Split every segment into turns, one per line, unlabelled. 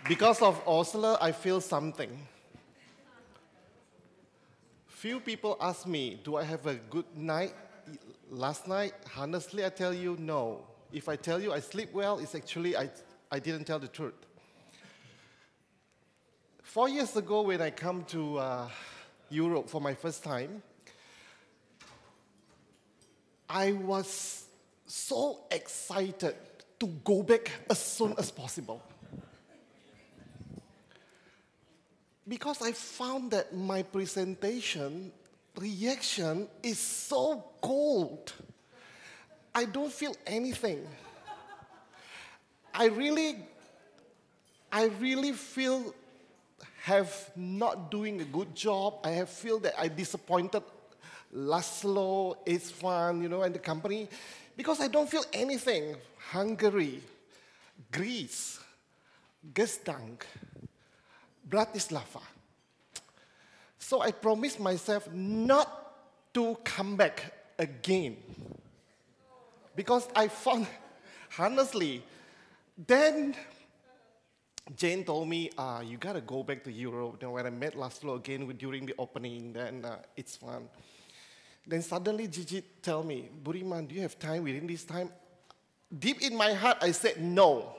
Because of Oslo, I feel something. Few people ask me, do I have a good night last night? Honestly, I tell you, no. If I tell you I sleep well, it's actually I didn't tell the truth. 4 years ago, when I come to Europe for my first time, I was so excited to go back as soon as possible. Because I found that my presentation reaction is so cold. I don't feel anything. I really feel have not doing a good job. I have feel that I disappointed Laszlo, Isfan, and the company, because I don't feel anything. Hungary, Greece, Gdańsk, Bratislava. So I promised myself not to come back again. Because I found, honestly, then Jane told me, you gotta go back to Europe. Then when I met Laszlo again during the opening, then it's fun. Then suddenly Gigi tell me, Budiman, do you have time within this time? Deep in my heart, I said no.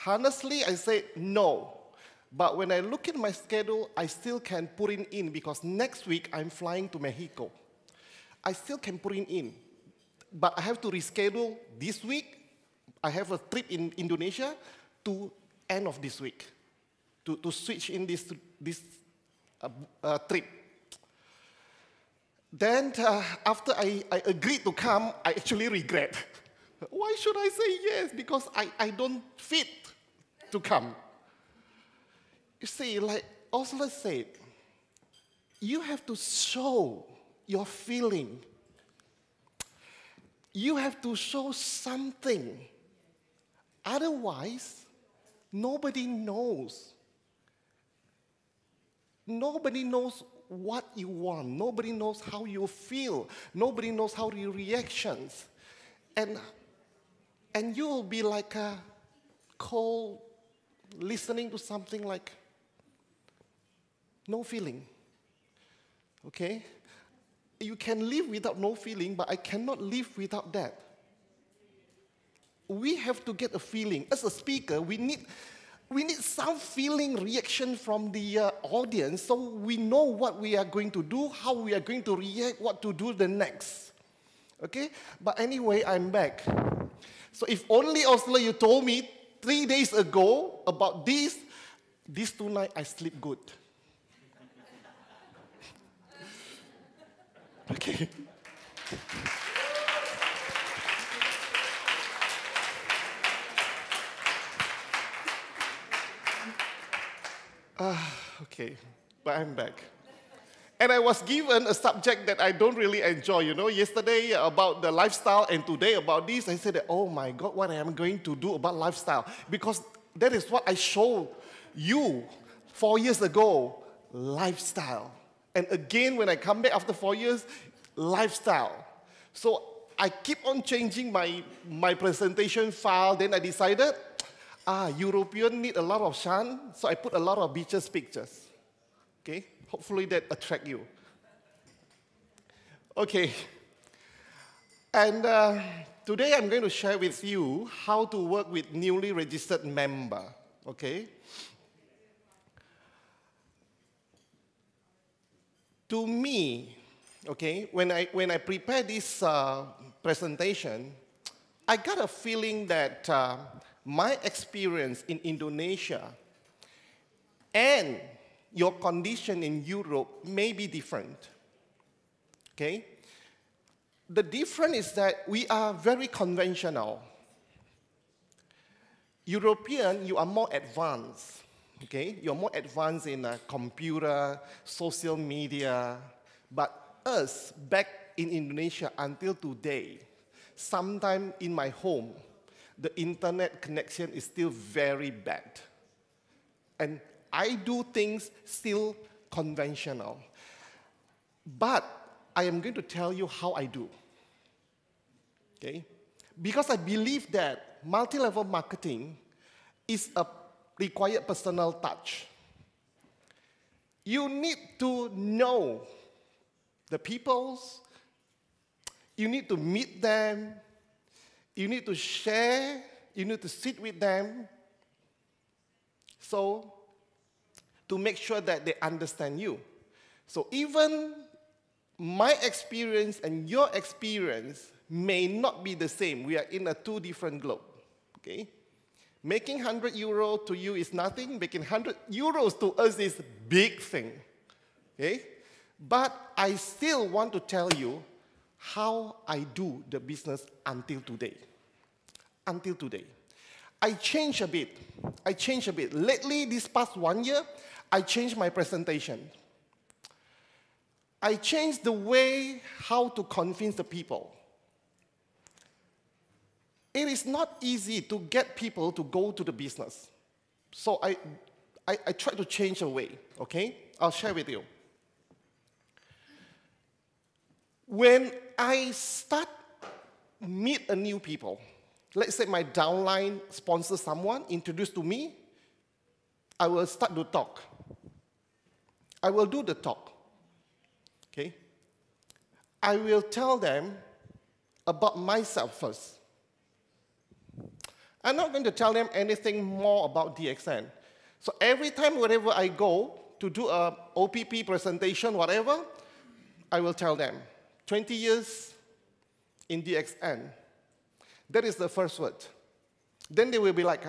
Honestly, I said no. But when I look at my schedule, I still can put it in because next week I'm flying to Mexico. I still can put it in. But I have to reschedule this week. I have a trip in Indonesia to end of this week to switch in this trip. Then after I agreed to come, I actually regret. Why should I say yes? Because I don't fit to come. You see, like Oslo said, you have to show your feeling. You have to show something. Otherwise, nobody knows. Nobody knows what you want. Nobody knows how you feel. Nobody knows how your reactions. And you will be like a cold, listening to something like no feeling. Okay? You can live without no feeling, but I cannot live without that. We have to get a feeling. As a speaker, we need some feeling reaction from the audience so we know what we are going to do, how we are going to react, what to do the next. Okay? But anyway, I'm back. So if only Oslo you told me 3 days ago about these 2 nights I sleep good. Okay. Okay, but I'm back. And I was given a subject that I don't really enjoy. Yesterday about the lifestyle and today about this, I said, oh my God, what am I going to do about lifestyle? Because that is what I showed you 4 years ago, lifestyle. And again, when I come back after 4 years, lifestyle. So I keep on changing my presentation file. Then I decided, European need a lot of sun, so I put a lot of beaches pictures. Okay, hopefully that attract you. Okay, and today I'm going to share with you how to work with newly registered member. Okay. To me, okay, when I prepare this presentation, I got a feeling that my experience in Indonesia and your condition in Europe may be different. Okay? The difference is that we are very conventional. European, you are more advanced. Okay? You're more advanced in computer, social media. But us, back in Indonesia until today, sometime in my home, the internet connection is still very bad. And I do things still conventional. But I am going to tell you how I do. Okay? Because I believe that multi-level marketing is a required personal touch. You need to know the peoples, you need to meet them, you need to share, you need to sit with them, so to make sure that they understand you. So even my experience and your experience may not be the same. We are in a two different globe, okay? Making 100 euro to you is nothing. Making 100 euros to us is big thing, okay? But I still want to tell you how I do the business until today. Until today. I changed a bit. I changed a bit. Lately, this past 1 year, I changed my presentation. I changed the way how to convince the people. It is not easy to get people to go to the business. So I try to change the way, okay? I'll share with you. When I start meet a new people, let's say my downline sponsors someone, introduced to me, I will start to talk. I will do the talk, okay? I will tell them about myself first. I'm not going to tell them anything more about DXN. So every time, wherever I go to do a OPP presentation, whatever, I will tell them, 20 years in DXN. That is the first word. Then they will be like,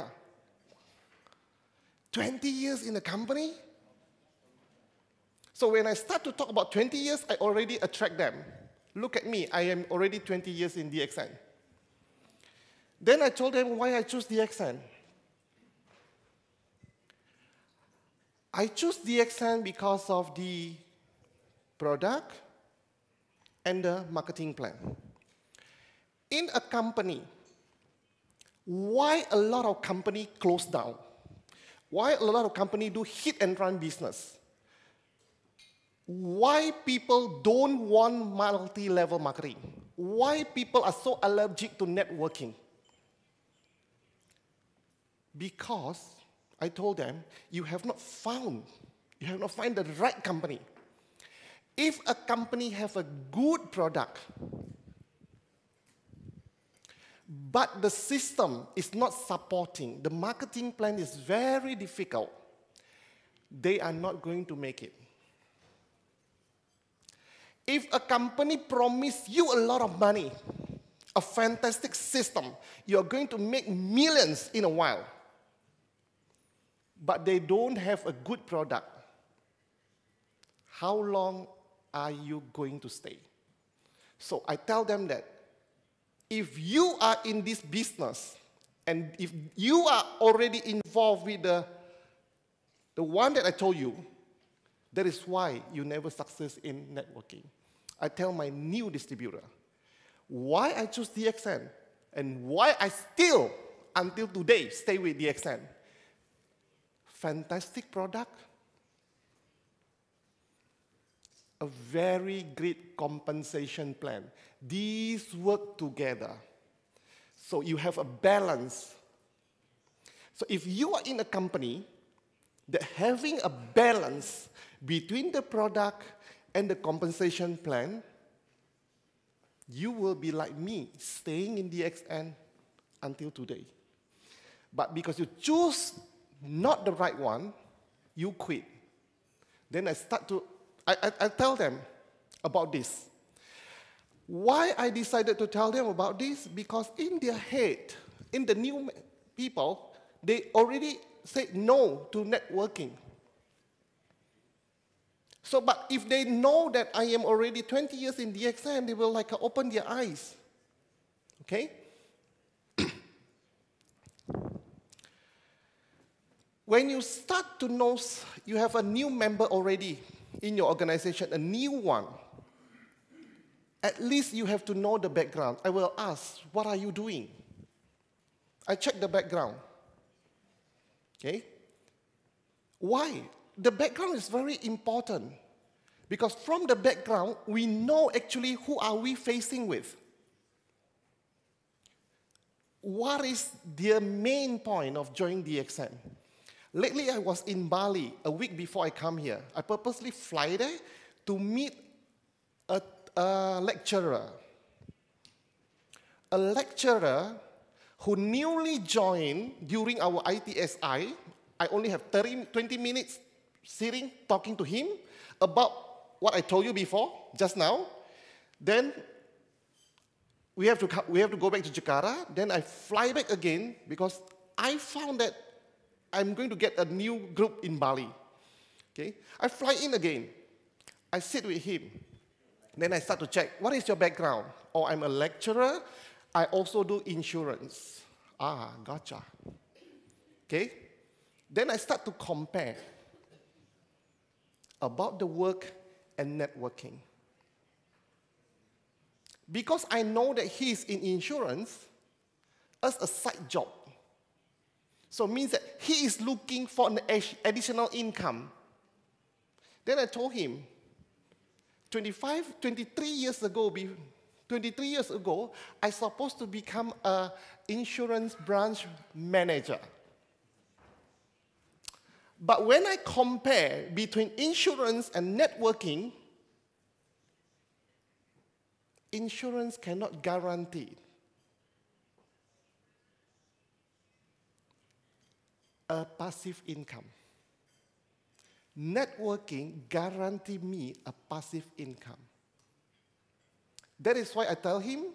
20 years in the company? So when I start to talk about 20 years, I already attract them. Look at me, I am already 20 years in DXN. Then I told them why I chose DXN. I chose DXN because of the product and the marketing plan. In a company, why a lot of companies close down? Why a lot of companies do hit and run business? Why people don't want multi-level marketing? Why people are so allergic to networking? Because I told them, you have not found the right company. If a company has a good product, but the system is not supporting, the marketing plan is very difficult, they are not going to make it. If a company promises you a lot of money, a fantastic system, you're going to make millions in a while, but they don't have a good product, how long are you going to stay? So I tell them that if you are in this business, and if you are already involved with the one that I told you, that is why you never succeed in networking. I tell my new distributor why I choose DXN and why I still, until today, stay with DXN. Fantastic product, a very great compensation plan. These work together. So you have a balance. So if you are in a company that having a balance between the product and the compensation plan, you will be like me, staying in DXN until today. But because you choose not the right one, you quit. Then I tell them about this. Why I decided to tell them about this? Because in their head, in the new people, they already said no to networking. So, but if they know that I am already 20 years in DXN, they will like open their eyes. Okay? When you start to know, you have a new member already in your organization, a new one, at least you have to know the background. I will ask, what are you doing? I check the background. Okay? Why? The background is very important. Because from the background, we know actually who are we facing with. what is their main point of joining DXN? Lately, I was in Bali a week before I come here. I purposely fly there to meet a lecturer. A lecturer who newly joined during our ITSI. I only have 20 minutes sitting, talking to him about what I told you before, just now. Then we have to go back to Jakarta. Then I fly back again because I found that I'm going to get a new group in Bali. Okay? I fly in again. I sit with him. Then I start to check, what is your background? Oh, I'm a lecturer. I also do insurance. Ah, gotcha. Okay? Then I start to compare about the work and networking. Because I know that he's in insurance as a side job. So it means that he is looking for an additional income. Then I told him, 23 years ago, I supposed to become an insurance branch manager. But when I compare between insurance and networking, insurance cannot guarantee a passive income. Networking guarantees me a passive income. That is why I tell him,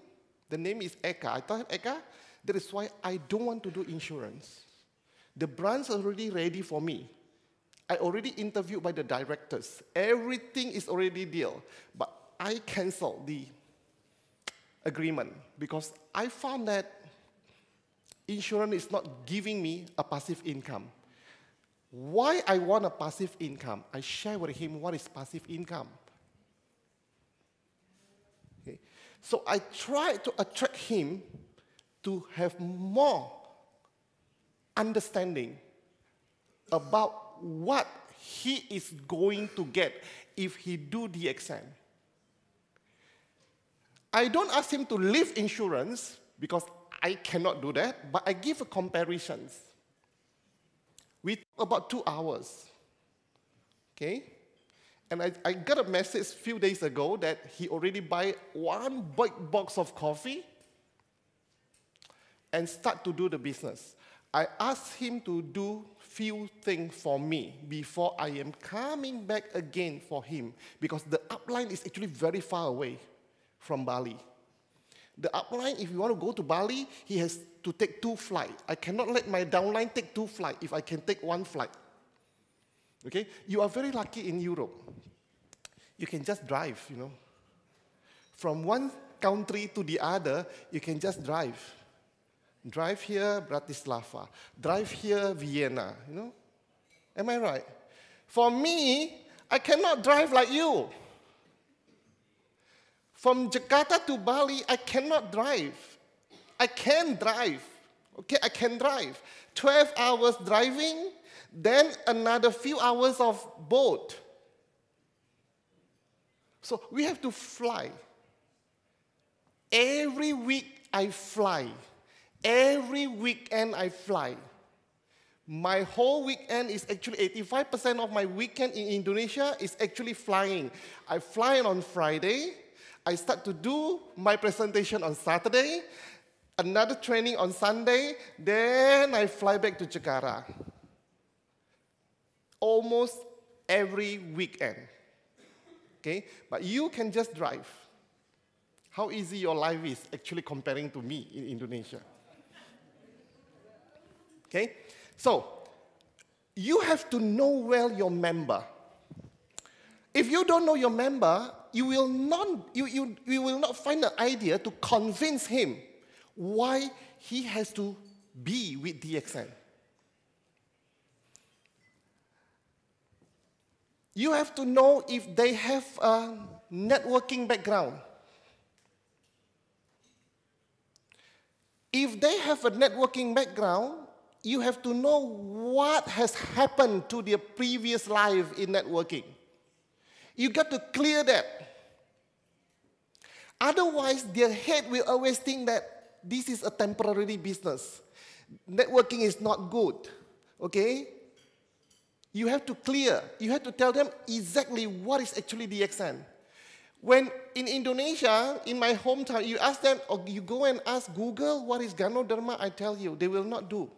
the name is Eka. I tell him, Eka, that is why I don't want to do insurance. The branch is already ready for me. I already interviewed by the directors. Everything is already deal. But I canceled the agreement because I found that insurance is not giving me a passive income. Why I want a passive income? I share with him what is passive income. Okay. So I try to attract him to have more understanding about what he is going to get if he do the exam. I don't ask him to leave insurance because I cannot do that, but I give a comparisons. We talk about 2 hours, okay? And I got a message a few days ago that he already buy 1 big box of coffee and start to do the business. I asked him to do few things for me before I am coming back again for him because the upline is actually very far away from Bali. The upline, if you want to go to Bali, he has to take 2 flights. I cannot let my downline take 2 flights if I can take 1 flight. Okay? You are very lucky in Europe. You can just drive, you know. From one country to the other, you can just drive. Drive here, Bratislava. Drive here, Vienna, you know. Am I right? For me, I cannot drive like you. From Jakarta to Bali, I cannot drive. I can drive. Okay, I can drive. 12 hours driving, then another few hours of boat. So we have to fly. Every week I fly. Every weekend I fly. My whole weekend is actually 85% of my weekend in Indonesia is actually flying. I fly on Friday. I start to do my presentation on Saturday, another training on Sunday, then I fly back to Jakarta. Almost every weekend. Okay? But you can just drive. How easy your life is actually comparing to me in Indonesia. Okay? So, you have to know well your member. If you don't know your member, you will not find an idea to convince him why he has to be with DXN. You have to know if they have a networking background. If they have a networking background, you have to know what has happened to their previous life in networking. You got to clear that. Otherwise, their head will always think that this is a temporary business. Networking is not good, okay? You have to tell them exactly what is actually DXN. When in Indonesia, in my hometown, you ask them, or you go and ask Google, what is Ganoderma, I tell you, they will not do.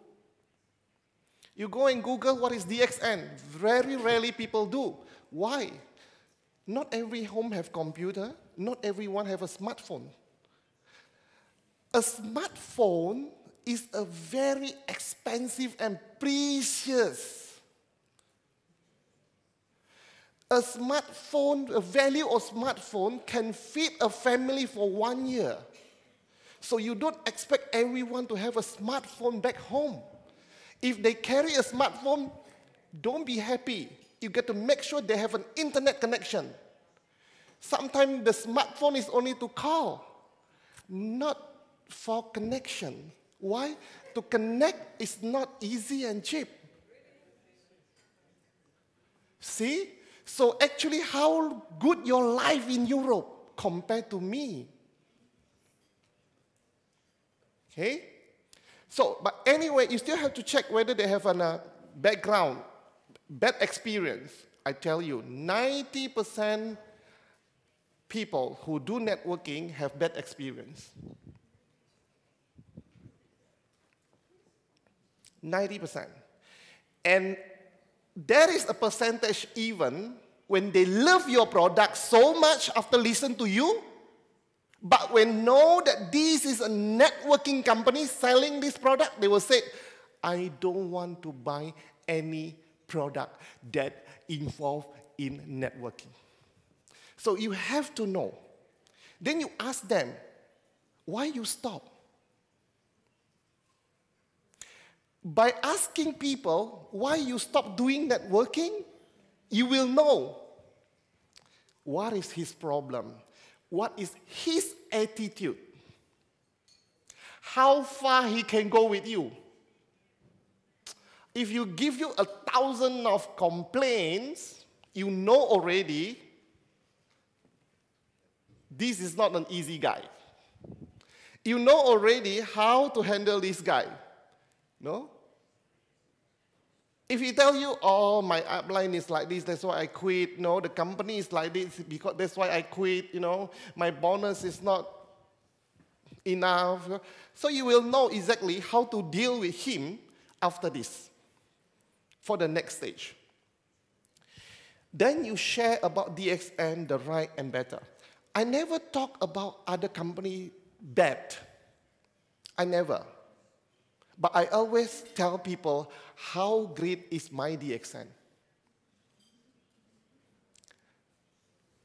You go and Google, what is DXN? Very rarely people do. Why? Not every home have computer. Not everyone have a smartphone. A smartphone is a very expensive and precious. A smartphone, a value of smartphone can feed a family for 1 year. So you don't expect everyone to have a smartphone back home. If they carry a smartphone, don't be happy. You get to make sure they have an internet connection. Sometimes the smartphone is only to call, not for connection. Why? To connect is not easy and cheap. See? So actually, how good your life in Europe compared to me? Okay? So, but anyway, you still have to check whether they have a background, bad experience. I tell you, 90% people who do networking have bad experience. 90%. And there is a percentage even when they love your product so much after listening to you, but when know that this is a networking company selling this product, they will say, I don't want to buy any product that involves in networking. So you have to know. Then you ask them, why you stop? By asking people why you stop doing networking, you will know what is his problem, what is his attitude, how far he can go with you. If you give you 1,000 of complaints, you know already this is not an easy guy. You know already how to handle this guy. No? If he tell you, oh, my upline is like this, that's why I quit. No, the company is like this, because that's why I quit. You know, my bonus is not enough. So you will know exactly how to deal with him after this, for the next stage. Then you share about DXN, the right and better. I never talk about other company bad. I never. But I always tell people how great is my DXN.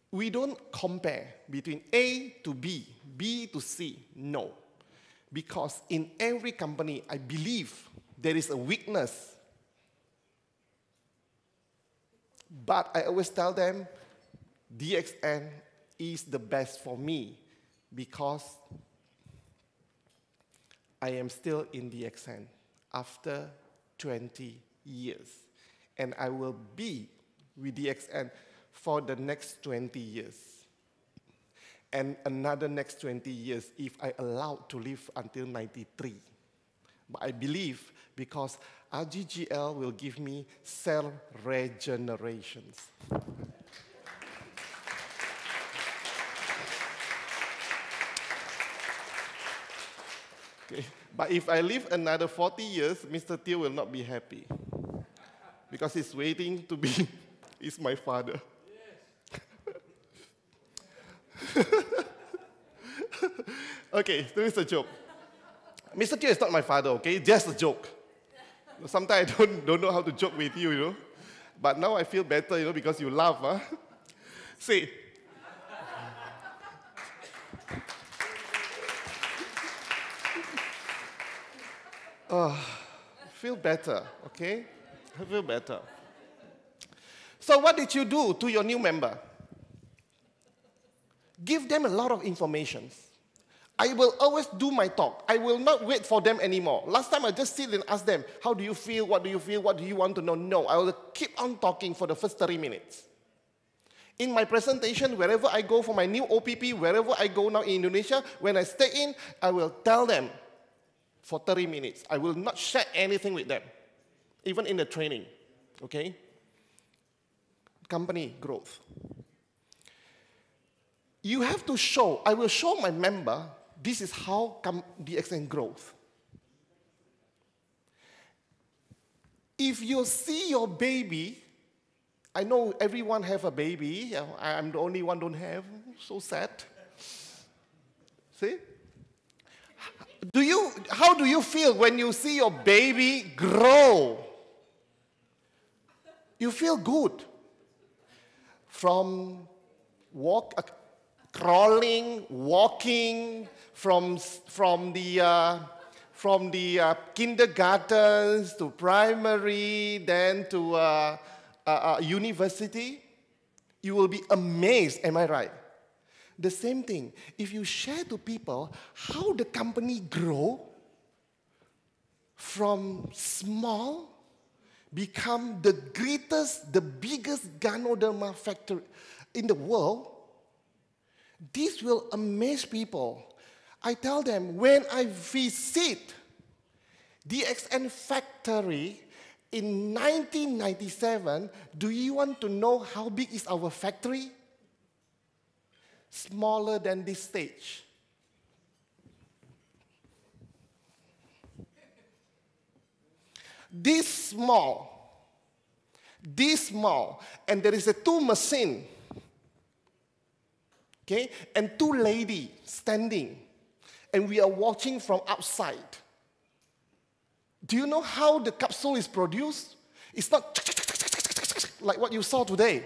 We don't compare between A to B, B to C, no. Because in every company, I believe there is a weakness. But I always tell them, DXN is the best for me because I am still in DXN after 20 years. And I will be with DXN for the next 20 years. And another next 20 years if I allowed to live until 93. But I believe because RGGL will give me cell regenerations. Okay. But if I live another 40 years, Mr. Teo will not be happy. Because he's waiting to be, he's my father. Yes. Okay, there is a joke. Mr. Teo is not my father, okay? Just a joke. Sometimes I don't know how to joke with you, you know. But now I feel better, you know, because you laugh, huh? See. Feel better, okay? I feel better. So what did you do to your new member? Give them a lot of information. I will always do my talk. I will not wait for them anymore. Last time I just sit and ask them, how do you feel? What do you feel? What do you want to know? No, I will keep on talking for the first 30 minutes. In my presentation, wherever I go for my new OPP, wherever I go now in Indonesia, when I stay in, I will tell them for 30 minutes. I will not share anything with them, even in the training, okay? Company growth. You have to show, I will show my member, this is how DXN growth. If you see your baby, I know everyone have a baby, I'm the only one don't have, so sad. See? How do you feel when you see your baby grow? You feel good. From crawling, walking, from the kindergartens to primary, then to university, you will be amazed, am I right? The same thing, if you share to people how the company grow from small, become the greatest, the biggest Ganoderma factory in the world, this will amaze people. I tell them, when I visit DXN factory in 1997, do you want to know how big is our factory? Smaller than this stage. This small, and there is a 2 machine, okay, and 2 ladies standing, and we are watching from outside. Do you know how the capsule is produced? It's not like what you saw today.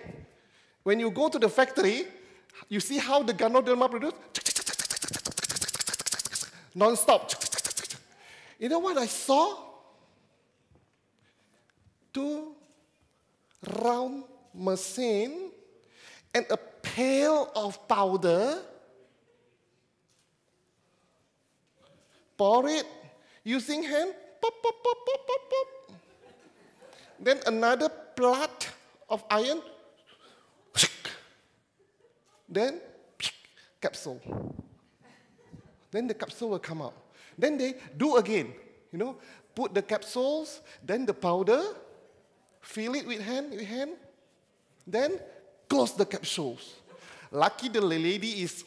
When you go to the factory, you see how the Ganoderma produced? Non-stop. You know what I saw? 2 round machine and a pail of powder. Pour it using hand. Pop, pop, pop, pop, pop, pop. Then another plate of iron. Then capsule. Then the capsule will come out. Then they do again. You know, put the capsules, then the powder, fill it with hand, then close the capsules. Lucky the lady is.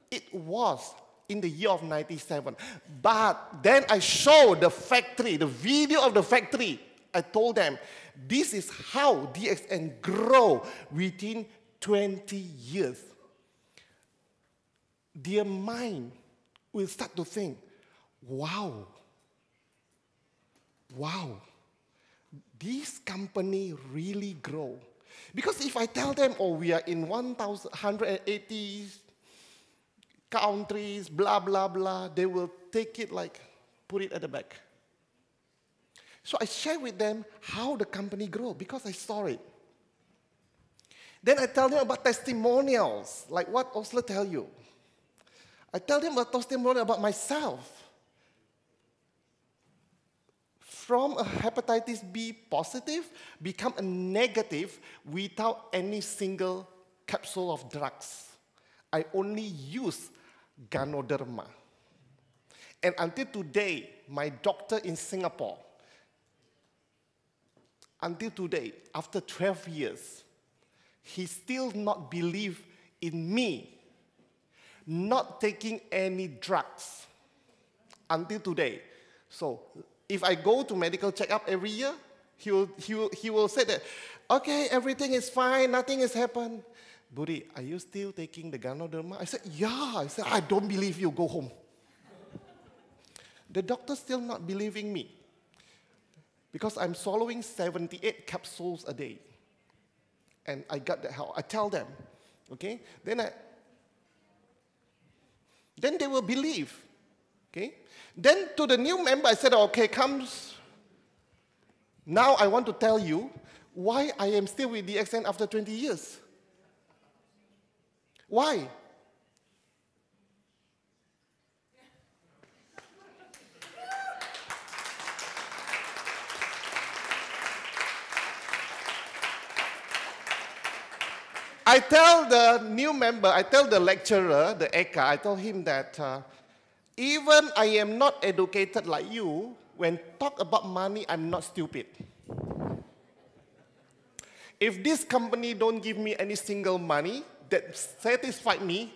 It was in the year of 97. But then I showed the factory, the video of the factory. I told them, this is how DXN grow within 20 years. Their mind will start to think, wow, this company really grow. Because if I tell them, oh, we are in 180 countries, blah, blah, blah, they will take it like, put it at the back. So I share with them how the company grow because I saw it. Then I tell them about testimonials, like what Osler tell you. I tell them about testimonial about myself. From a hepatitis B positive, become a negative without any single capsule of drugs. I only use Ganoderma. And until today, my doctor in Singapore, until today, after 12 years, he still not believe in me not taking any drugs until today. So if I go to medical checkup every year, he will say that, okay, everything is fine, nothing has happened. Budi, are you still taking the Ganoderma? I said, yeah. I said, I don't believe you, go home. The doctor still not believing me because I'm swallowing 78 capsules a day. And I got the help. I tell them, okay? Then they will believe, okay? Then to the new member, I said, okay, comes. Now I want to tell you why I am still with DXN after 20 years. Why? I I tell the new member, I tell the lecturer, the Eka, I told him that even I am not educated like you, when talk about money, I'm not stupid. If this company don't give me any single money that satisfies me,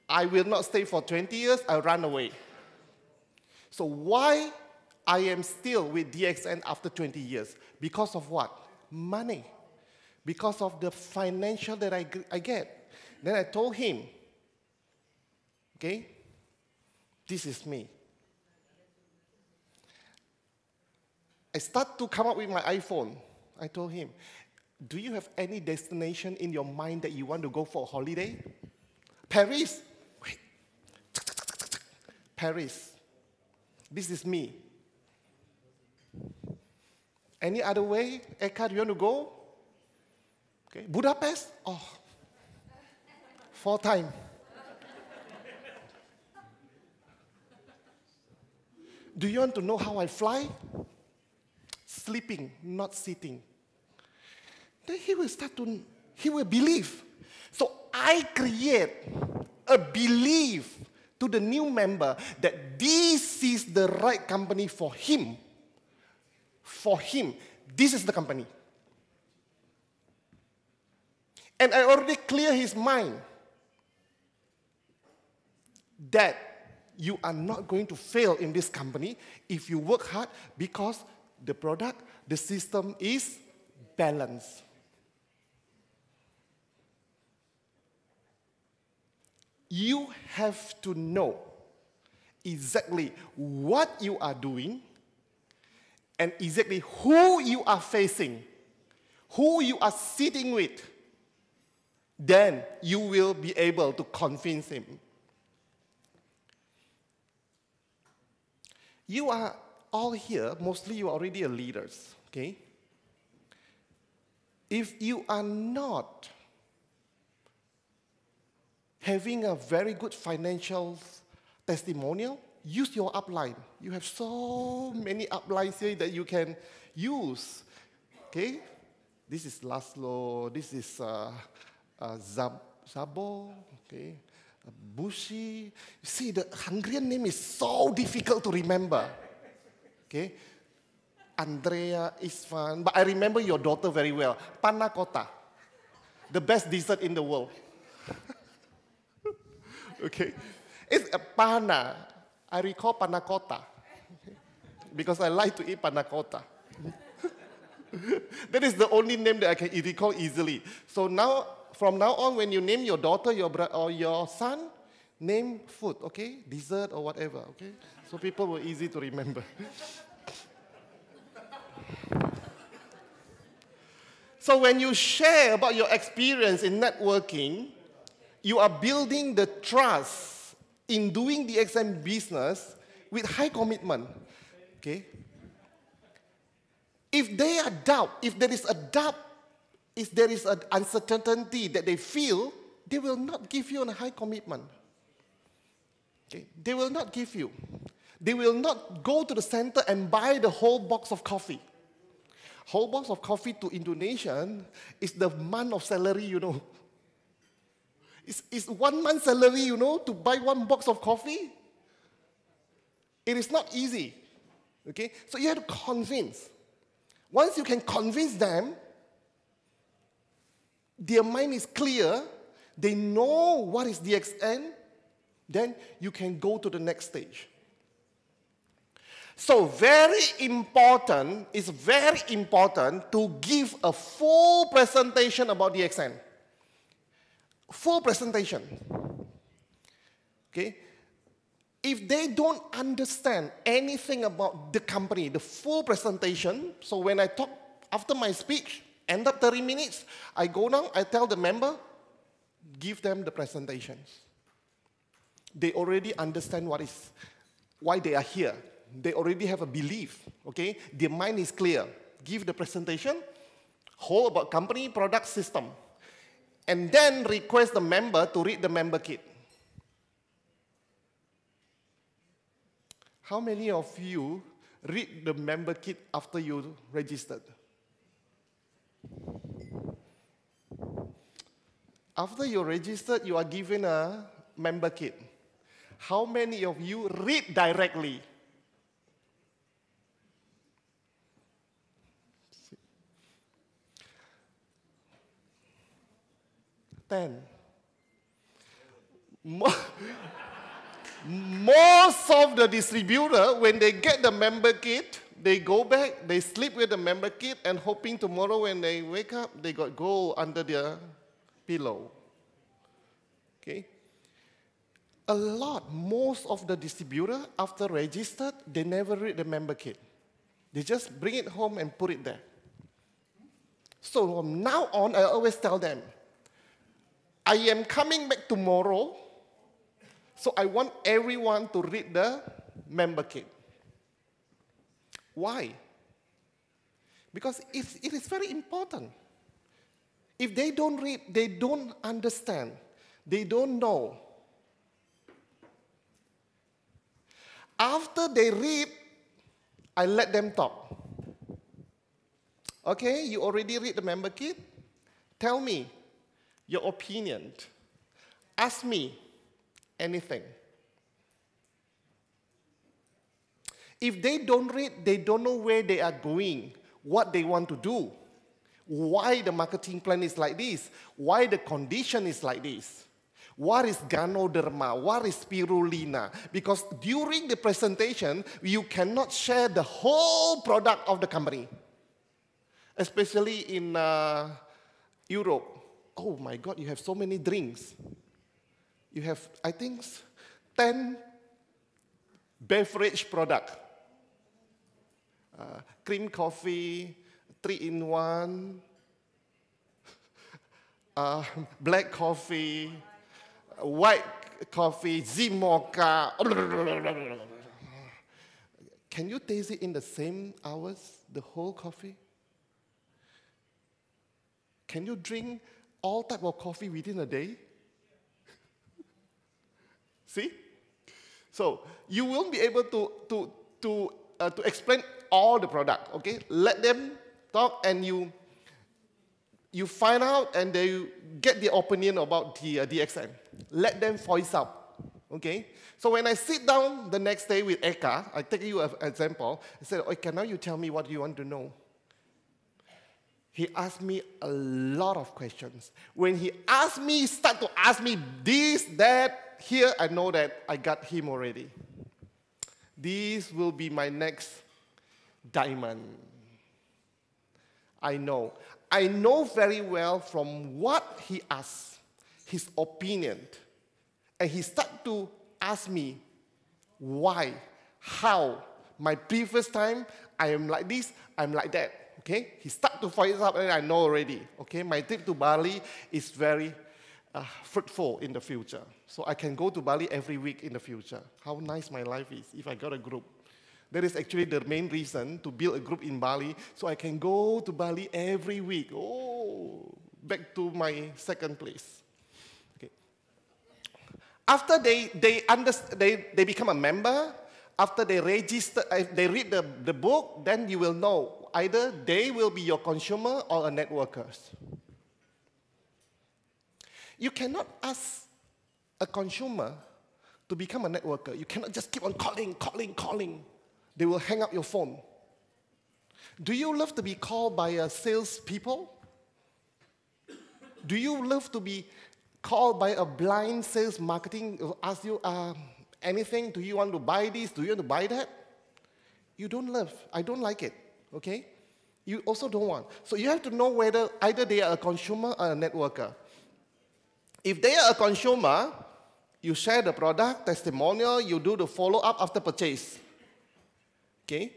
I will not stay for 20 years, I'll run away. So why I am still with DXN after 20 years? Because of what? Money. Because of the financial that I get. Then I told him, okay, this is me. I start to come up with my iPhone. I told him, do you have any destination in your mind that you want to go for a holiday? Paris. Wait. Paris. This is me. Any other way? Eka, do you want to go? Okay. Budapest? Oh, 4 times. Do you want to know how I fly? Sleeping, not sitting. Then he will believe. So I create a belief to the new member that this is the right company for him. For him, this is the company. And I already clear his mind that you are not going to fail in this company if you work hard because the product, the system is balanced. You have to know exactly what you are doing and exactly who you are facing, who you are sitting with. Then you will be able to convince him. You are all here, mostly you are already leaders, okay? If you are not having a very good financial testimonial, use your upline. You have so many uplines here that you can use, okay? This is Laszlo, this is Zabo, okay? Bushi. You see, the Hungarian name is so difficult to remember. Okay? Andrea, Isvan. But I remember your daughter very well. Panna cotta. The best dessert in the world. Okay? It's a panna. I recall panna cotta. Okay? Because I like to eat panna cotta. That is the only name that I can recall easily. So now, from now on, when you name your daughter or your son, name food, okay? Dessert or whatever, okay? So people were easy to remember. So when you share about your experience in networking, you are building the trust in doing the XM business with high commitment, okay? If they are doubt, if there is a doubt, if there is an uncertainty that they feel, they will not give you a high commitment. Okay? They will not give you. They will not go to the center and buy the whole box of coffee. Whole box of coffee to Indonesian is the month of salary, you know. It's 1 month salary, you know, to buy 1 box of coffee. It is not easy. Okay? So you have to convince. Once you can convince them, their mind is clear, they know what is DXN, then you can go to the next stage. So it's very important to give a full presentation about DXN. Full presentation. Okay? If they don't understand anything about the company, the full presentation, so when I talk after my speech, end up 30 minutes, I go down, I tell the member, give them the presentations. They already understand why they are here. They already have a belief, okay? Their mind is clear. Give the presentation, whole about company, product, system. And then request the member to read the member kit. How many of you read the member kit after you registered? After you're registered, you are given a member kit. How many of you read directly? Most of the distributor, when they get the member kit, they go back, they sleep with the member kit, and hoping tomorrow when they wake up, they got gold under their pillow. Okay? Most of the distributor, after registered, they never read the member kit. They just bring it home and put it there. So from now on, I always tell them, I am coming back tomorrow, so I want everyone to read the member kit. Why? Because it is very important. If they don't read, they don't understand, they don't know. After they read, I let them talk. Okay, you already read the member kit? Tell me your opinion. Ask me anything. If they don't read, they don't know where they are going, what they want to do, why the marketing plan is like this, why the condition is like this, what is Ganoderma, what is spirulina. Because during the presentation, you cannot share the whole product of the company, especially in Europe. Oh my God, you have so many drinks. You have, I think, 10 beverage products. Cream coffee, 3-in-1, black coffee, white coffee, Z-mocha. Can you taste it in the same hours, the whole coffee? Can you drink all type of coffee within a day? See? So you won't be able to explain all the product, okay? Let them talk, and you find out, and they get their opinion about the DXN. Let them voice out, okay? So when I sit down the next day with Eka, I take you an example. I said, okay, now you tell me what you want to know. He asked me a lot of questions. When he asked me, start to ask me this, that, here, I know that I got him already. This will be my next diamond. I know. I know very well from what he asked, his opinion. And he started to ask me why, how. My previous time, I am like this, I'm like that. Okay? He started to voice up, and I know already. Okay? My trip to Bali is very fruitful in the future. So I can go to Bali every week in the future. How nice my life is if I got a group. That is actually the main reason to build a group in Bali, so I can go to Bali every week. Oh, back to my second place. Okay. After they become a member, after they register, if they read the book, then you will know either they will be your consumer or a networker. You cannot ask a consumer to become a networker. You cannot just keep on calling. They will hang up your phone. Do you love to be called by salespeople? Do you love to be called by a blind sales marketing who ask you anything? Do you want to buy this? Do you want to buy that? You don't love. I don't like it. Okay? You also don't want. So you have to know whether either they are a consumer or a networker. If they are a consumer, you share the product, testimonial, you do the follow-up after purchase. Okay?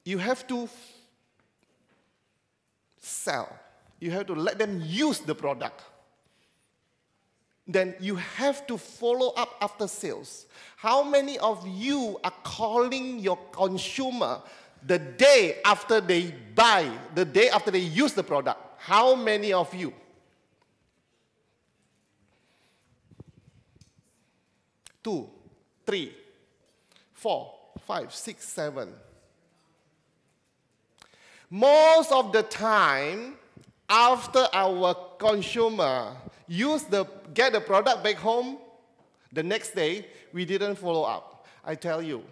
You have to sell. You have to let them use the product. Then you have to follow up after sales. How many of you are calling your consumer the day after they buy, the day after they use the product? How many of you? 2, 3, 4, 5, 6, 7. Most of the time, after our consumer get the product back home. The next day, we didn't follow up. I tell you,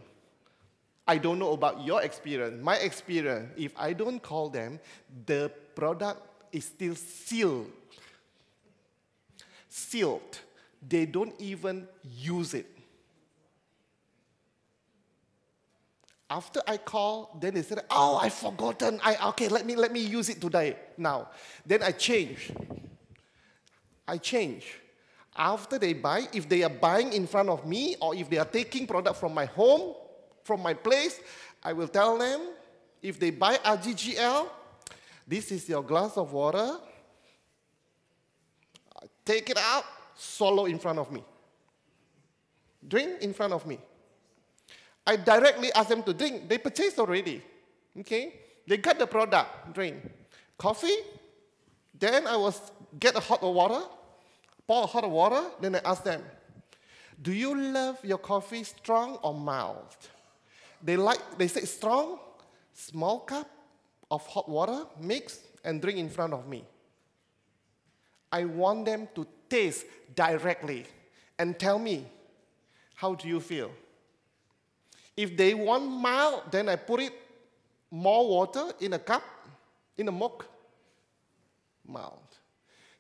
I don't know about your experience. My experience, if I don't call them, the product is still sealed. Sealed. They don't even use it. After I call, then they said, oh, I've forgotten. Okay, let me use it today, now. Then I change. After they buy, if they are buying in front of me, or if they are taking product from my home, from my place, I will tell them, if they buy RGGL, this is your glass of water. Take it out, swallow in front of me. Drink in front of me. I directly ask them to drink. They purchased already. Okay? They got the product, drink. Coffee, then I will get a hot water, pour a hot water, then I ask them, do you love your coffee strong or mild? They say strong, small cup of hot water, mix, and drink in front of me. I want them to taste directly and tell me, how do you feel? If they want mild, then I put it more water in a cup, in a mug, mild.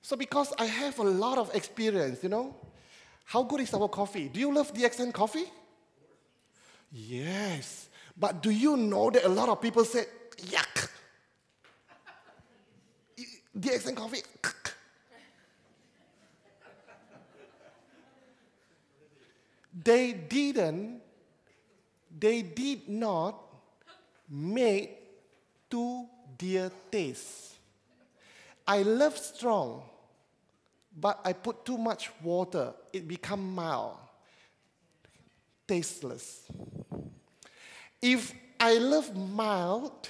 So because I have a lot of experience, you know, how good is our coffee? Do you love DXN coffee? Yes. But do you know that a lot of people say, yuck. DXN coffee. They did not make to their taste. I love strong, but I put too much water. It become mild, tasteless. If I love mild,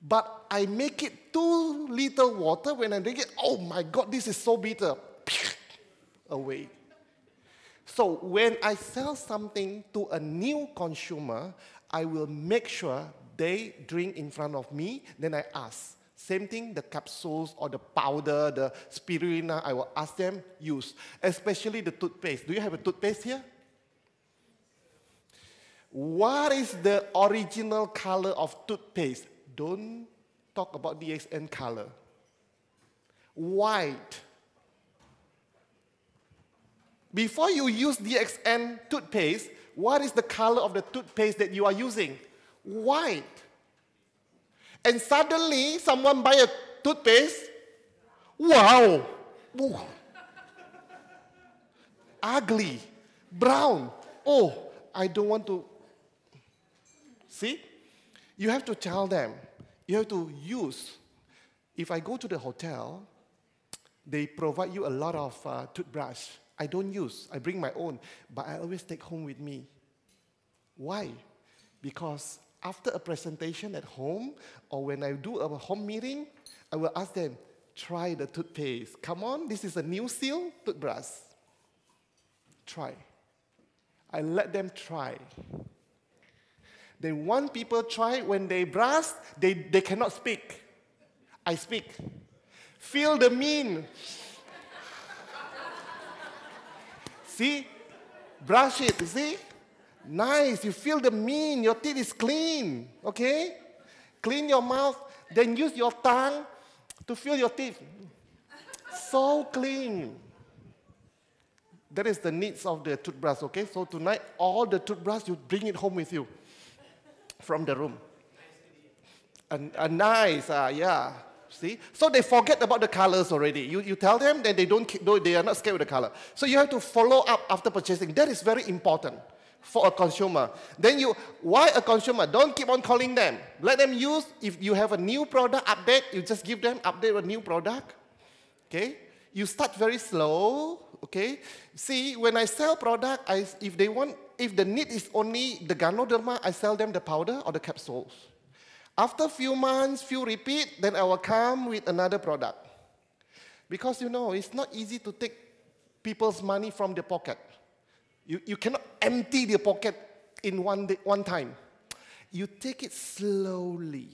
but I make it too little water, when I drink it, oh my God, this is so bitter. Away. So when I sell something to a new consumer, I will make sure they drink in front of me, then I ask. Same thing, the capsules or the powder, the spirulina, I will ask them use, especially the toothpaste. Do you have a toothpaste here? What is the original color of toothpaste? Don't talk about DXN color. White. Before you use DXN toothpaste, what is the color of the toothpaste that you are using? White. And suddenly, someone buy a toothpaste. Wow. Ooh. Ugly. Brown. Oh, I don't want to. See? You have to tell them. You have to use. If I go to the hotel, they provide you a lot of toothbrush. I don't use. I bring my own. But I always take home with me. Why? Because after a presentation at home, or when I do a home meeting, I will ask them, try the toothpaste. Come on, this is a new seal toothbrush. Try. I let them try. Then one people try, when they brush, they cannot speak. I speak. Feel the mean. See? Brush it, you see? Nice, you feel the mean, your teeth is clean, okay? Clean your mouth, then use your tongue to feel your teeth. So clean. That is the needs of the toothbrush, okay? So tonight, all the toothbrush, you bring it home with you from the room. Nice, yeah. See? So they forget about the colors already. You tell them, then they are not scared with the color. So you have to follow up after purchasing. That is very important for a consumer. Then why a consumer? Don't keep on calling them. Let them use. If you have a new product update, you just give them update a new product. Okay? You start very slow. Okay? See, when I sell product, if the need is only the Ganoderma, I sell them the powder or the capsules. After a few months, few repeat, then I will come with another product. Because, you know, it's not easy to take people's money from their pocket. You cannot empty their pocket in one time. You take it slowly.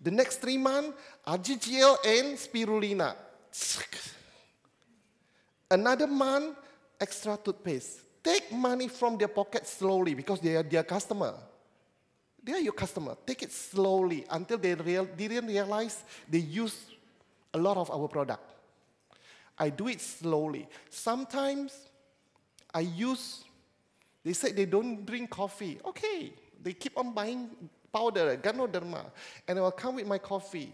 The next 3 months, RGGL and spirulina. Another month, extra toothpaste. Take money from their pocket slowly because they are their customer. They are your customer. Take it slowly until they didn't realize they use a lot of our product. I do it slowly. Sometimes they say they don't drink coffee. Okay, they keep on buying powder, Ganoderma, and I will come with my coffee.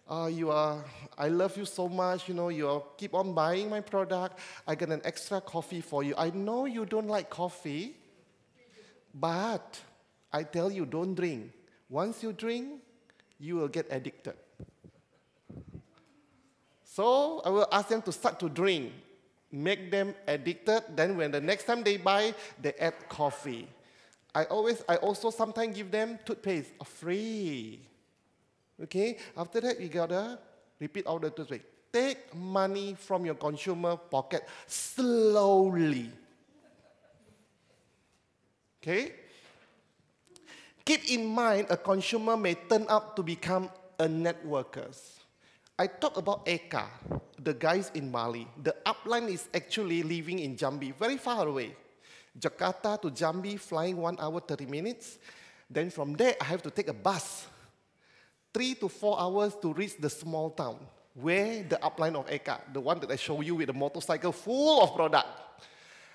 I love you so much, you keep on buying my product. I get an extra coffee for you. I know you don't like coffee, but I tell you, don't drink. Once you drink, you will get addicted. So I will ask them to start to drink, make them addicted. Then when the next time they buy, they add coffee. I also sometimes give them toothpaste free. Okay, after that, you gotta repeat all the toothpaste. Take money from your consumer pocket slowly. Okay? Keep in mind, a consumer may turn out to become a networker. I talk about Eka, the guys in Bali. The upline is actually living in Jambi, very far away. Jakarta to Jambi, flying 1 hour, 30 minutes. Then from there, I have to take a bus. 3 to 4 hours to reach the small town, where the upline of Eka, the one that I show you with a motorcycle full of product.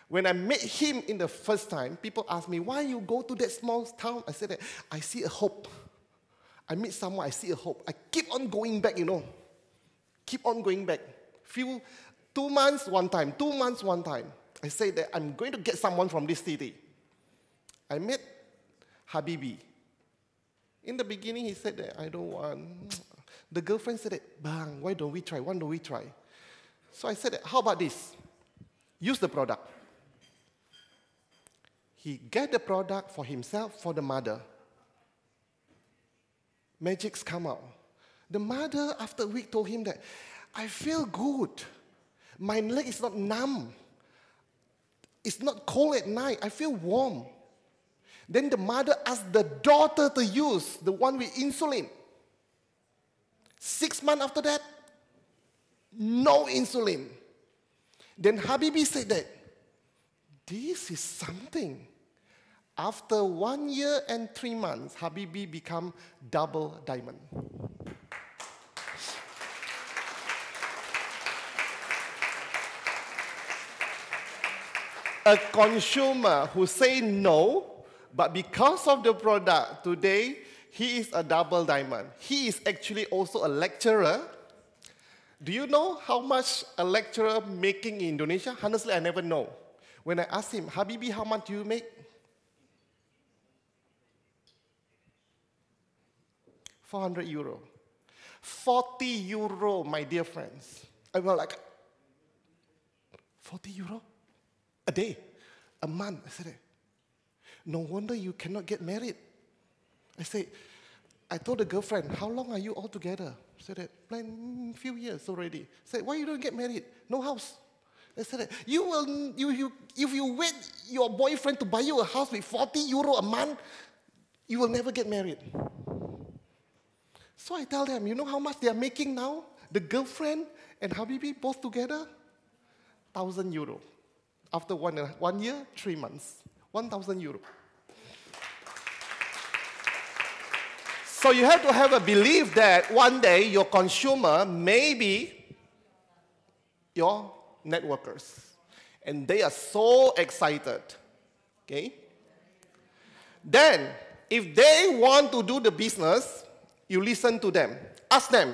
When I met him in the first time, people asked me, why you go to that small town? I said that, I see a hope. I meet someone, I see a hope. I keep on going back, Keep on going back. 2 months, one time, 2 months, one time. I say that I'm going to get someone from this city. I met Habibi. In the beginning, he said that, I don't want. The girlfriend said that, Bang, why don't we try? Why don't we try? So I said that, how about this? Use the product. He get the product for himself, for the mother. Magics come out. The mother, after a week, told him that, I feel good. My leg is not numb. It's not cold at night. I feel warm. Then the mother asked the daughter to use the one with insulin. 6 months after that, no insulin. Then Habibi said that, this is something. After 1 year and 3 months, Habibi became double diamond. A consumer who say no, but because of the product, today, he is a double diamond. He is actually also a lecturer. Do you know how much a lecturer making in Indonesia? Honestly, I never know. When I asked him, Habibi, how much do you make? 400 euro. 40 euro, my dear friends. I was like, 40 euro? A day, a month. I said, no wonder you cannot get married. I told the girlfriend, how long are you all together? She said, a few years already. I said, why you don't get married? No house. I said, if you wait your boyfriend to buy you a house with 40 euro a month, you will never get married. So I tell them, you know how much they are making now? The girlfriend and Habibi both together? 1,000 euro. After 1 year, 3 months. 1,000 euro. So you have to have a belief that one day your consumer may be your networkers. And they are so excited. Okay? Then, if they want to do the business, you listen to them. Ask them.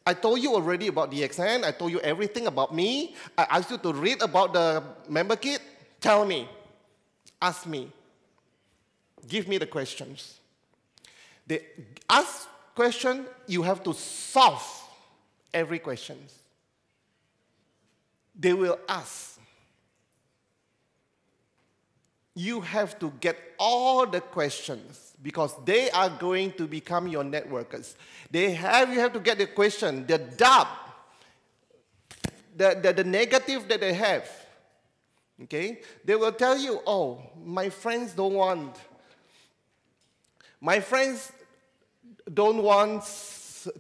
I told you already about DXN. I told you everything about me. I asked you to read about the member kit. Tell me. Ask me. Give me the questions. They ask question, you have to solve every question. They will ask. You have to get all the questions because they are going to become your networkers. You have to get the question, the doubt, the negative that they have. Okay? They will tell you, oh, my friends don't want. My friends don't want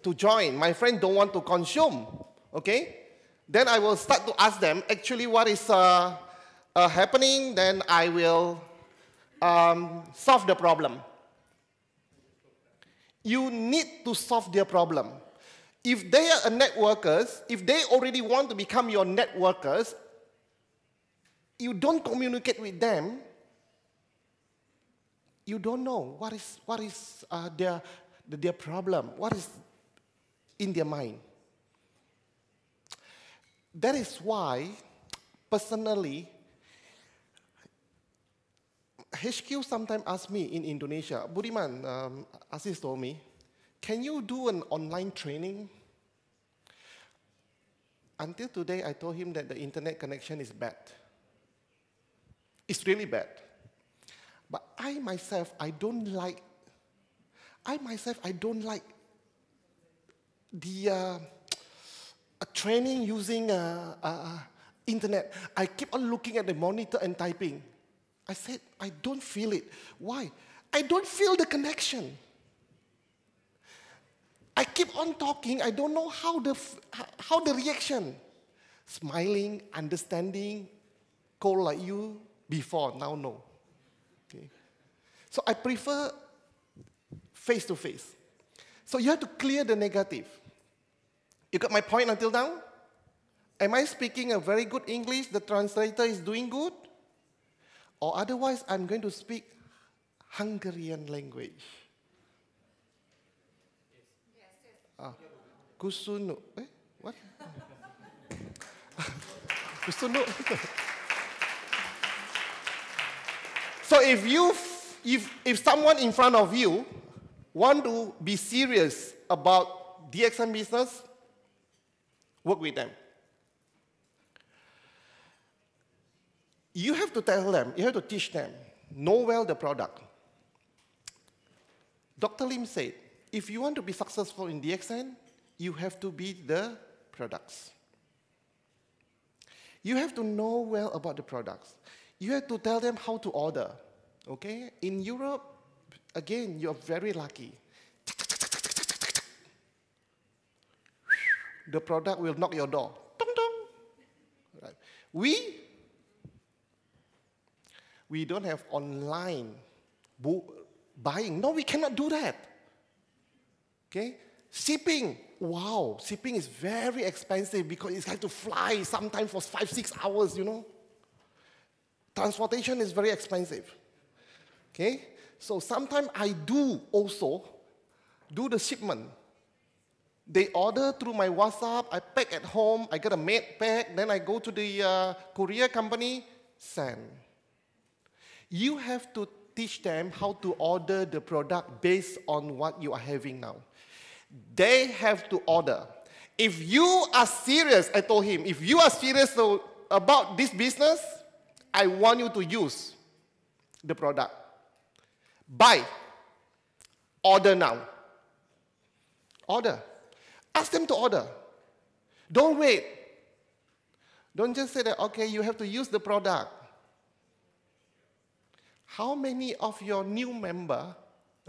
to join. My friends don't want to consume. Okay? Then I will start to ask them actually what is happening. Then I will solve the problem. You need to solve their problem. If they are networkers, if they already want to become your networkers, you don't communicate with them, you don't know what is their problem, what is in their mind. That is why, personally, HQ sometimes asks me in Indonesia, Budiman, Aziz told me, can you do an online training? Until today, I told him that the internet connection is bad. It's really bad. But I myself, I don't like the training using internet. I keep on looking at the monitor and typing. I said, I don't feel it. Why? I don't feel the connection. I keep on talking, I don't know how the reaction. Smiling, understanding, cold like you, before, now no. Okay. So I prefer face-to-face. So you have to clear the negative. You got my point until now? Am I speaking a very good English, the translator is doing good? Or otherwise, I'm going to speak Hungarian language. Kusunu. What? Kusunu. So if someone in front of you want to be serious about DXM business, work with them. You have to tell them, you have to teach them, know well the product. Dr. Lim said, if you want to be successful in DXN, you have to be the products. You have to know well about the products. You have to tell them how to order, okay? In Europe, again, you're very lucky. The product will knock your door. Dong, dong. Right. We don't have online buying. No, we cannot do that. Okay? Shipping. Wow, shipping is very expensive because it's got to fly sometimes for 5-6 hours, you know. Transportation is very expensive. Okay? So sometimes I do also do the shipment. They order through my WhatsApp, I pack at home, I get a made pack, then I go to the courier company, send. You have to teach them how to order the product based on what you are having now. They have to order. If you are serious, I told him, if you are serious about this business, I want you to use the product. Buy. Order now. Order. Ask them to order. Don't wait. Don't just say that, okay, you have to use the product. How many of your new members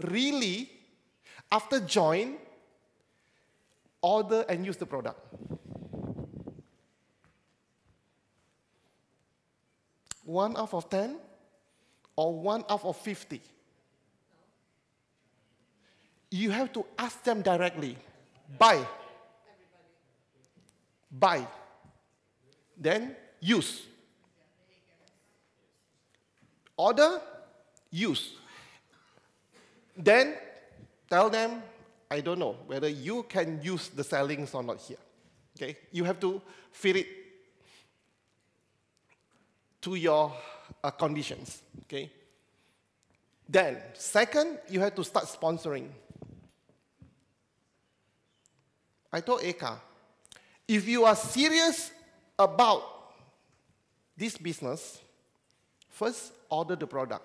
really, after join, order and use the product? One out of 10 or 1 out of 50? You have to ask them directly. Buy. Buy. Then use. Order, use. Then tell them, I don't know whether you can use the sellings or not here. Okay? You have to fit it to your conditions. Okay? Then, second, you have to start sponsoring. I told Eka, if you are serious about this business, first, order the product.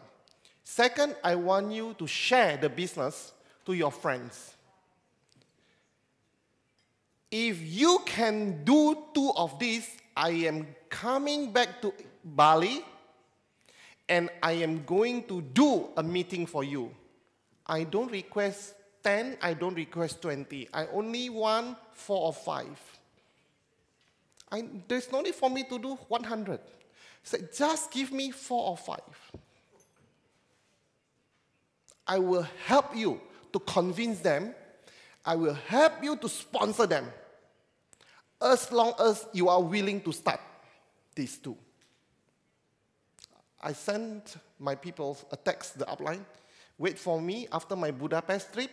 Second, I want you to share the business to your friends. If you can do 2 of these, I am coming back to Bali and I am going to do a meeting for you. I don't request 10, I don't request 20. I only want 4 or 5. There's no need for me to do 100. He said, just give me 4 or 5. I will help you to convince them. I will help you to sponsor them, as long as you are willing to start these 2. I sent my people a text, the upline. Wait for me after my Budapest trip.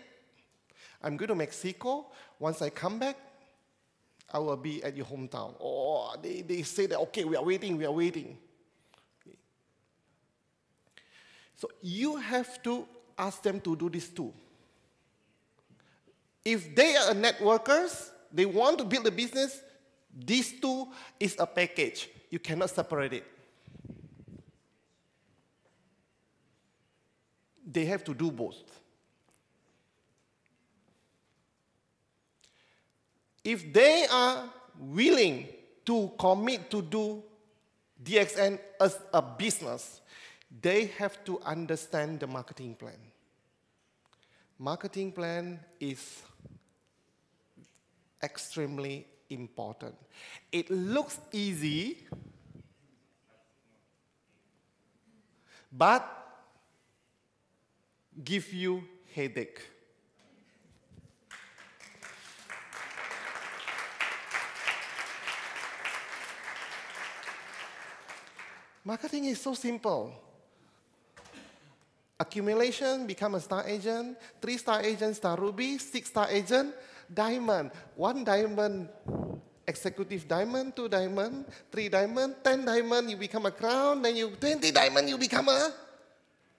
I'm going to Mexico. Once I come back, I will be at your hometown. Oh, they say that, okay, we are waiting. Okay. So you have to ask them to do this too. If they are networkers, they want to build a business, these 2 is a package. You cannot separate it. They have to do both. If they are willing to commit to do DXN as a business, they have to understand the marketing plan. Marketing plan is extremely important. It looks easy, but give you headache. Marketing is so simple. Accumulation, become a star agent. 3-star agent, star ruby. 6-star agent, diamond. 1 diamond, executive diamond. 2 diamond, 3 diamond, 10 diamond, you become a crown. Then 20 diamond, you become a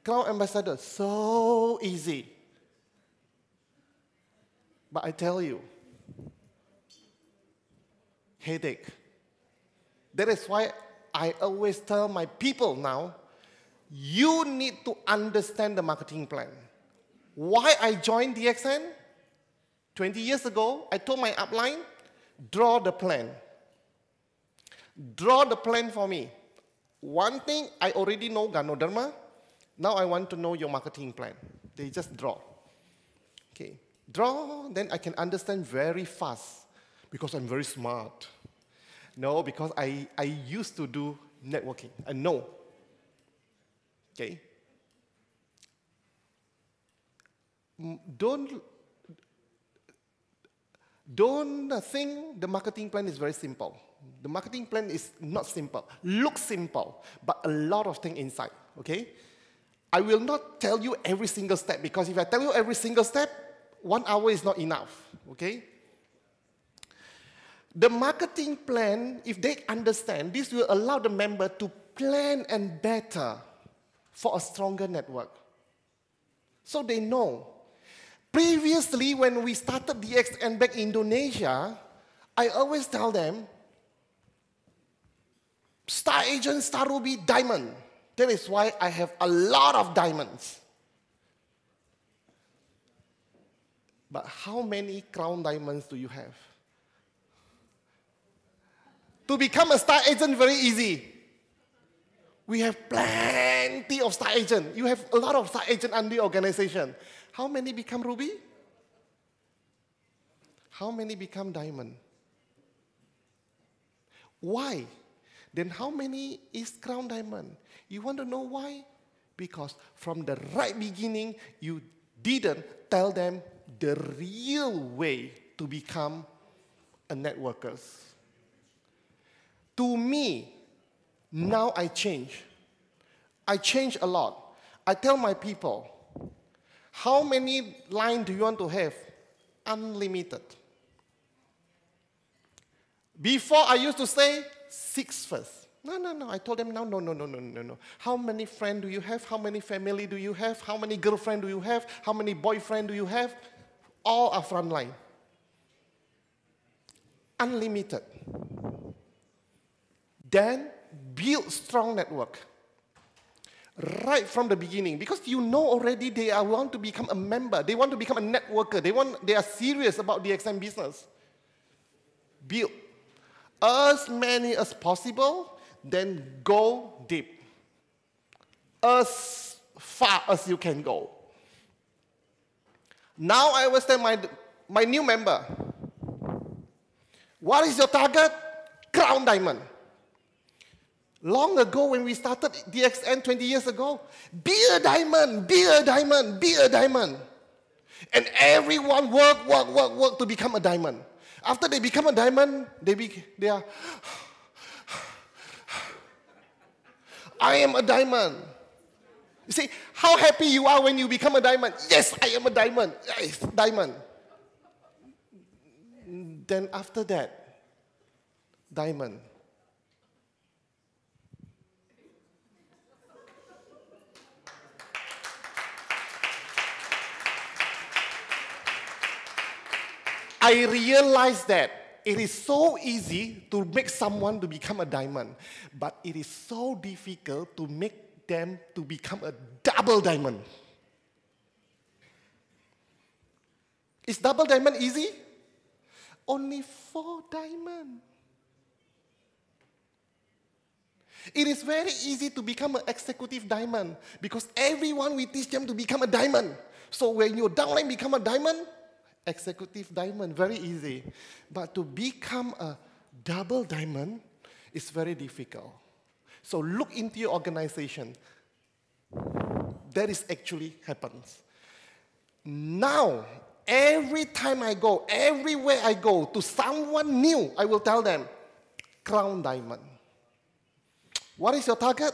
crown ambassador. So easy. But I tell you, headache. That is why I always tell my people now, you need to understand the marketing plan. Why I joined DXN? 20 years ago, I told my upline, draw the plan. Draw the plan for me. One thing, I already know Ganodharma. Now I want to know your marketing plan. They just draw. Okay. Draw, then I can understand very fast because I'm very smart. No, because I used to do networking. I know. Okay? Don't think the marketing plan is very simple. The marketing plan is not simple. Looks simple, but a lot of things inside. Okay? I will not tell you every single step, because if I tell you every single step, 1 hour is not enough. Okay? The marketing plan, if they understand, this will allow the member to plan and better for a stronger network. So they know. Previously, when we started DXN back in Indonesia, I always tell them, star agent, star ruby, diamond. That is why I have a lot of diamonds. But how many crown diamonds do you have? To become a star agent, very easy. We have plenty of star agents. You have a lot of star agents under the organization. How many become ruby? How many become diamond? Why? Then how many is crown diamond? You want to know why? Because from the right beginning, you didn't tell them the real way to become a networker. To me, now I change. I change a lot. I tell my people, how many lines do you want to have? Unlimited. Before I used to say 6 first. No. I told them now, no. How many friends do you have? How many family do you have? How many girlfriend do you have? How many boyfriend do you have? All are front line. Unlimited. Then build strong network. Right from the beginning, because you know already they want to become a member, they want to become a networker, they are serious about the DXN business. Build as many as possible, then go deep. As far as you can go. Now I will tell my new member, what is your target? crown diamond. Long ago when we started DXN 20 years ago, be a diamond, be a diamond, be a diamond. And everyone work to become a diamond. After they become a diamond, they are, I am a diamond. You see, how happy you are when you become a diamond. Yes, I am a diamond. Yes, diamond. Then after that, diamond. I realized that it is so easy to make someone to become a diamond, but it is so difficult to make them to become a double diamond. Is double diamond easy? Only 4 diamonds. It is very easy to become an executive diamond because everyone will teach them to become a diamond. So when your downline become a diamond, executive diamond, very easy. But to become a double diamond is very difficult. So look into your organization. That is actually happens. Now, every time I go, everywhere I go, to someone new, I will tell them, crown diamond. What is your target?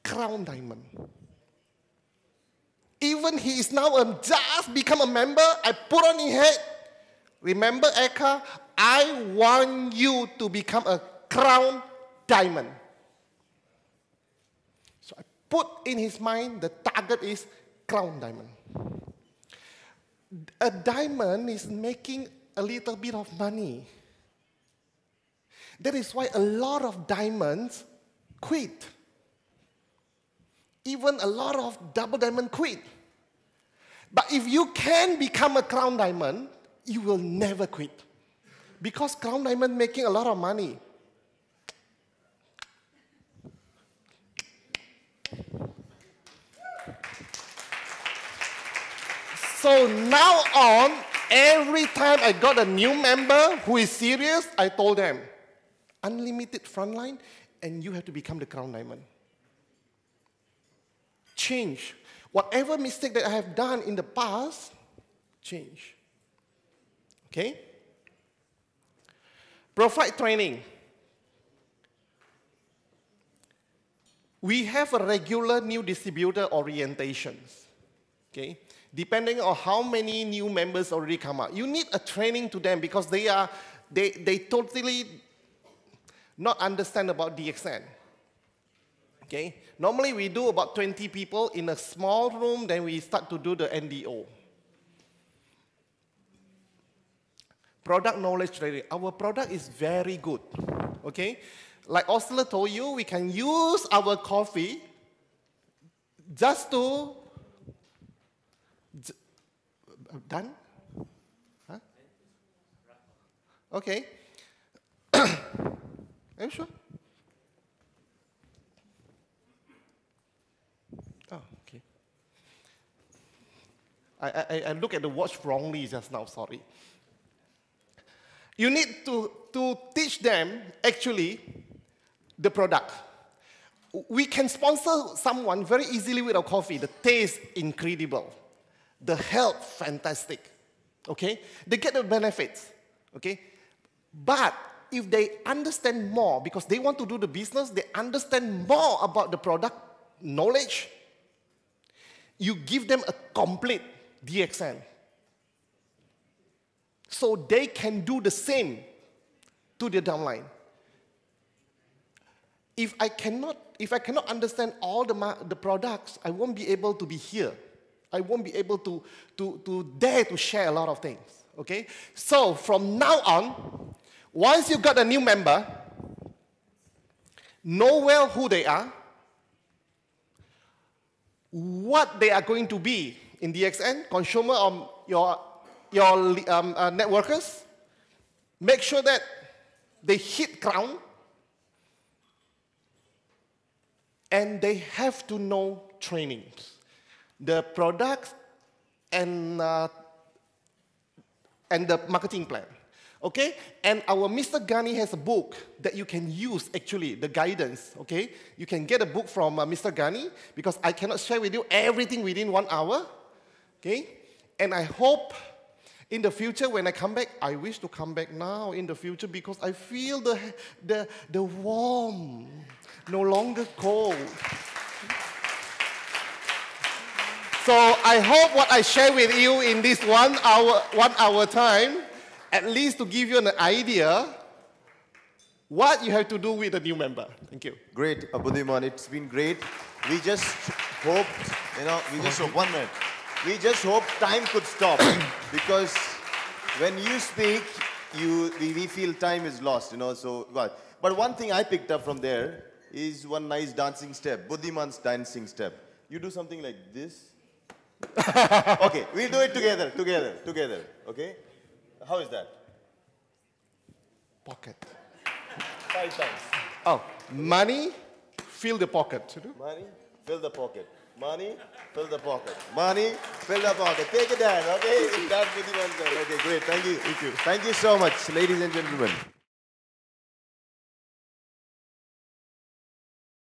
Crown diamond. Even he is now just become a member, I put on his head, remember Eka, I want you to become a crown diamond. So I put in his mind, the target is crown diamond. A diamond is making a little bit of money. That is why a lot of diamonds quit. Even a lot of double diamond quit. But if you can become a crown diamond, you will never quit. Because crown diamond making a lot of money. So now on, every time I got a new member who is serious, I told them, unlimited frontline, and you have to become the crown diamond. Change. Whatever mistake that I have done in the past, change. Okay? Provide training. We have a regular new distributor orientations. Okay? Depending on how many new members already come out. You need a training to them because they totally not understand about DXN. Okay? Normally we do about 20 people in a small room, then we start to do the NDO. Product knowledge training. Our product is very good. Okay? Like Osler told you, we can use our coffee just to... Done? Huh? Okay. Are you sure? Oh, okay. I look at the watch wrongly just now, sorry. You need to teach them, actually, the product. We can sponsor someone very easily with our coffee. The taste, incredible. The health, fantastic. Okay? They get the benefits. Okay? But if they understand more, because they want to do the business, they understand more about the product knowledge, you give them a complete DXN. So they can do the same to their downline. If I cannot understand all the products, I won't be able to be here. I won't be able to dare to share a lot of things. Okay? So from now on, once you got a new member, know well who they are, what they are going to be in DXN, consumer or your networkers. Make sure that they hit crown, and they have to know trainings, the products, and the marketing plan. Okay? And our Mr. Ghani has a book that you can use, actually, the guidance, okay? You can get a book from Mr. Ghani, because I cannot share with you everything within 1 hour, okay? And I hope in the future, when I come back, I wish to come back now in the future, because I feel the warm, no longer cold. So I hope what I share with you in this 1 hour time, at least to give you an idea what you have to do with a new member. Thank you.
Great, Budiman, it's been great. We just hoped, one minute. We just hope time could stop, because when you speak, we feel time is lost, so, but one thing I picked up from there is one nice dancing step, Budiman's dancing step. You do something like this. Okay, we'll do it together, okay? How is that?
Pocket.
5 times.
Oh, money, fill the pocket.
Money, fill the pocket. Money, fill the pocket. Money, fill the pocket. Take it down, okay? That's Budiman. Okay, great. Thank you. Thank you so much, ladies and gentlemen.